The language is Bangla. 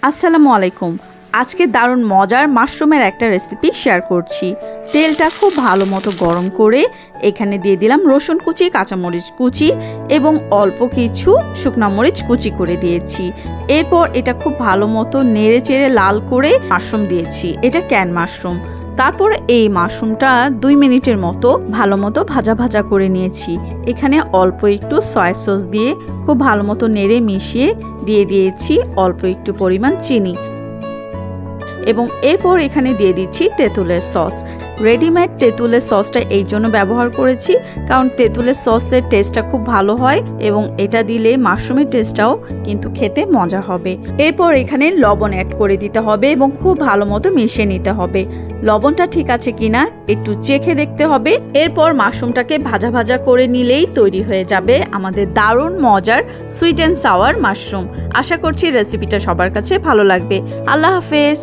আসসালামু আলাইকুম। আজকে দারুণ মজার মাশরুমের একটা রেসিপি শেয়ার করছি। তেলটা খুব ভালো মতো গরম করে এখানে দিয়ে দিলাম রসুন কুচি, কাঁচামরিচ কুচি এবং অল্প কিছু শুকনো মরিচ কুচি করে দিয়েছি। এরপর এটা খুব ভালো মতো নেড়ে চেড়ে লাল করে মাশরুম দিয়েছি। এটা ক্যান মাশরুম। তারপর এই মাশরুমটা 2 মিনিটের মতো ভালো মতো ভাজা ভাজা করে নিয়েছি। এখানে অল্প একটু সয়া সস দিয়ে খুব ভালো মতো নেড়ে মিশিয়ে দিয়ে দিয়েছি অল্প একটু পরিমাণ চিনি এবং এরপর এখানে দিয়ে দিচ্ছি তেঁতুলের সস। রেডিমেড তেঁতুলের সসটা এই জন্য ব্যবহার করেছি কারণ তেঁতুলের সসের টেস্টটা খুব ভালো হয় এবং এটা দিলে মাশরুমের টেস্টটাও কিন্তু খেতে মজা হবে। এরপর এখানে লবণ অ্যাড করে দিতে হবে এবং খুব ভালো মতো মিশিয়ে নিতে হবে। লবণটা ঠিক আছে কিনা একটু চেখে দেখতে হবে। এরপর মাশরুমটাকে ভাজা ভাজা করে নিলেই তৈরি হয়ে যাবে আমাদের দারুণ মজার সুইট অ্যান্ড সাওয়ার মাশরুম। আশা করছি রেসিপিটা সবার কাছে ভালো লাগবে। আল্লাহ হাফেজ।